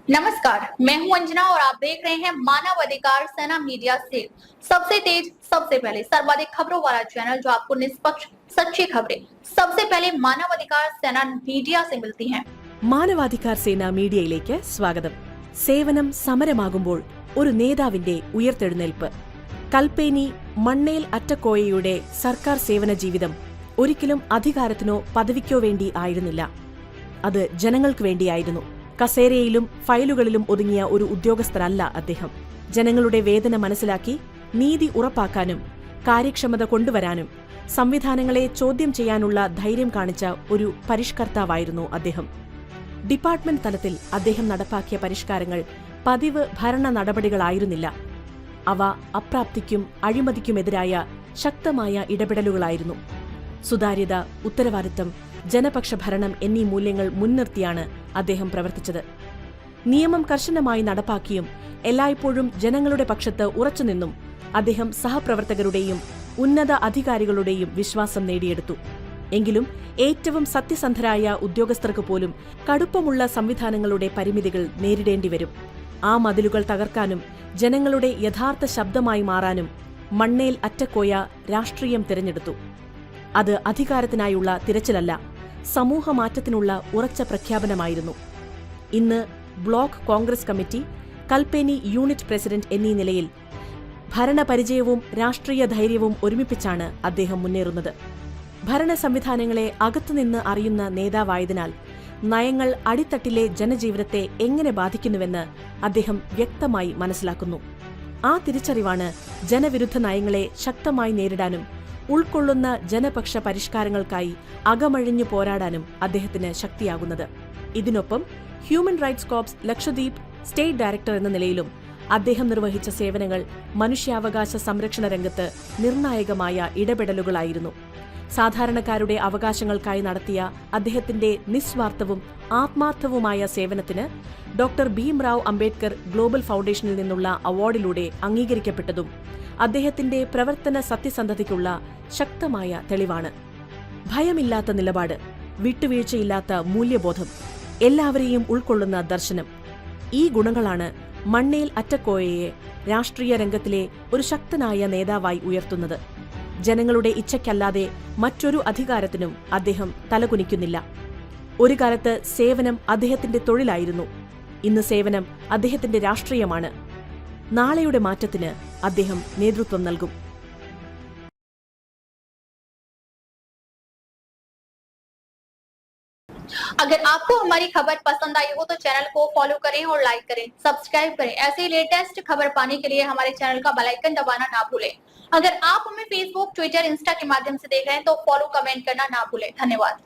नमस्कार, मैं हूं अंजना और आप देख रहे हैं मानव अधिकार सेना मीडिया से सबसे तेज, सबसे पहले सर्वाधिक खबरों वाला चैनल जो आपको निष्पक्ष सच्ची खबरें सबसे पहले मानव अधिकार सेना मीडिया से मिलती हैं। മാനവാധികാർ സേന മീഡിയയിലേക്ക് സ്വാഗതം. സേവനം സമരമാകുമ്പോൾ ഒരു നേതാവിന്റെ ഉയർത്തെഴുന്നേൽപ്പ്. കൽപ്പേനി മണ്ണേൽ അറ്റക്കോയയുടെ സർക്കാർ സേവന ജീവിതം ഒരിക്കലും അധികാരത്തിനോ പദവിക്കോ വേണ്ടി ആയിരുന്നില്ല. അത് ജനങ്ങൾക്ക് വേണ്ടിയായിരുന്നു. കസേരയിലും ഫയലുകളിലും ഒതുങ്ങിയ ഒരു ഉദ്യോഗസ്ഥരല്ല അദ്ദേഹം. ജനങ്ങളുടെ വേദന മനസ്സിലാക്കി നീതി ഉറപ്പാക്കാനും കാര്യക്ഷമത കൊണ്ടുവരാനും സംവിധാനങ്ങളെ ചോദ്യം ചെയ്യാനുള്ള ധൈര്യം കാണിച്ച ഒരു പരിഷ്കർത്താവായിരുന്നു അദ്ദേഹം. ഡിപ്പാർട്ട്മെന്റ് തലത്തിൽ അദ്ദേഹം നടപ്പാക്കിയ പരിഷ്കാരങ്ങൾ പതിവ് ഭരണ നടപടികളായിരുന്നില്ല. അവ അപ്രാപ്തിക്കും അഴിമതിക്കുമെതിരായ ശക്തമായ ഇടപെടലുകളായിരുന്നു. സുതാര്യത, ഉത്തരവാദിത്തം, ജനപക്ഷ ഭരണം എന്നീ മൂല്യങ്ങൾ മുൻനിർത്തിയാണ് അദ്ദേഹം പ്രവർത്തിച്ചത്. നിയമം കർശനമായി നടപ്പാക്കിയും എല്ലായ്പ്പോഴും ജനങ്ങളുടെ പക്ഷത്ത് ഉറച്ചുനിന്നും അദ്ദേഹം സഹപ്രവർത്തകരുടെയും ഉന്നത അധികാരികളുടെയും വിശ്വാസം നേടിയെടുത്തു. എങ്കിലും ഏറ്റവും സത്യസന്ധരായ ഉദ്യോഗസ്ഥർക്ക് പോലും കടുപ്പമുള്ള സംവിധാനങ്ങളുടെ പരിമിതികൾ നേരിടേണ്ടിവരും. ആ മതിലുകൾ തകർക്കാനും ജനങ്ങളുടെ യഥാർത്ഥ ശബ്ദമായി മാറാനും മണ്ണേൽ അറ്റക്കോയ രാഷ്ട്രീയം തിരഞ്ഞെടുത്തു. അത് അധികാരത്തിനായുള്ള തിരച്ചിലല്ല, സമൂഹമാറ്റത്തിനുള്ള ഉറച്ച പ്രഖ്യാപനമായിരുന്നു. ഇന്ന് block Congress committee, Kalpeni unit president എന്നീ നിലയിൽ ഭരണപരിചയവും രാഷ്ട്രീയ ധൈര്യവും ഒരുമിപ്പിച്ചാണ് അദ്ദേഹം മുന്നേറുന്നത്. ഭരണ സംവിധാനങ്ങളെ അകത്തുനിന്ന് അറിയുന്ന നേതാവായതിനാൽ നയങ്ങൾ അടിത്തട്ടിലെ ജനജീവിതത്തെ എങ്ങനെ ബാധിക്കുന്നുവെന്ന് അദ്ദേഹം വ്യക്തമായി മനസ്സിലാക്കുന്നു. ആ തിരിച്ചറിവാണ് ജനവിരുദ്ധ നയങ്ങളെ ശക്തമായി നേരിടാനും ഉൾക്കൊള്ളുന്ന ജനപക്ഷ പരിഷ്കാരങ്ങൾക്കായി അകമഴിഞ്ഞു പോരാടാനും അദ്ദേഹത്തിന് ശക്തിയാകുന്നത്. ഇതിനൊപ്പം human rights corps Lakshadweep state director എന്ന നിലയിലും അദ്ദേഹം നിർവഹിച്ച സേവനങ്ങൾ മനുഷ്യാവകാശ സംരക്ഷണ രംഗത്ത് നിർണായകമായ ഇടപെടലുകളായിരുന്നു. സാധാരണക്കാരുടെ അവകാശങ്ങൾക്കായി നടത്തിയ അദ്ദേഹത്തിന്റെ നിസ്വാർത്ഥവും ആത്മാർത്ഥവുമായ സേവനത്തിന് ഡോക്ടർ ഭീംറാവ് അംബേദ്കർ ഗ്ലോബൽ ഫൗണ്ടേഷനിൽ നിന്നുള്ള അവാർഡിലൂടെ അംഗീകരിക്കപ്പെട്ടതും അദ്ദേഹത്തിന്റെ പ്രവർത്തന സത്യസന്ധതയ്ക്കുള്ള ശക്തമായ തെളിവാണ്. ഭയമില്ലാത്ത നിലപാട്, വിട്ടുവീഴ്ചയില്ലാത്ത മൂല്യബോധം, എല്ലാവരെയും ഉൾക്കൊള്ളുന്ന ദർശനം, ഈ ഗുണങ്ങളാണ് മണ്ണേൽ അറ്റക്കോയയെ രാഷ്ട്രീയ രംഗത്തിലെ ഒരു ശക്തനായ നേതാവായി ഉയർത്തുന്നത്. ജനങ്ങളുടെ ഇച്ഛയ്ക്കല്ലാതെ മറ്റൊരു അധികാരത്തിനും അദ്ദേഹം തലകുനിക്കുന്നില്ല. ഒരു കാലത്ത് സേവനം അദ്ദേഹത്തിന്റെ തൊഴിലായിരുന്നു. ഇന്ന് സേവനം അദ്ദേഹത്തിന്റെ രാഷ്ട്രീയമാണ്. നാളെയുടെ മാറ്റത്തിന് അദ്ദേഹം നേതൃത്വം നൽകും. अगर आपको हमारी खबर पसंद आई हो तो चैनल को फॉलो करें और लाइक करें, सब्सक्राइब करें। ऐसे ही लेटेस्ट खबर पाने के लिए हमारे चैनल का बेल आइकन दबाना ना भूलें। अगर आप हमें फेसबुक, ट्विटर, इंस्टा के माध्यम से देख रहे हैं तो फॉलो, कमेंट करना ना भूलें। धन्यवाद।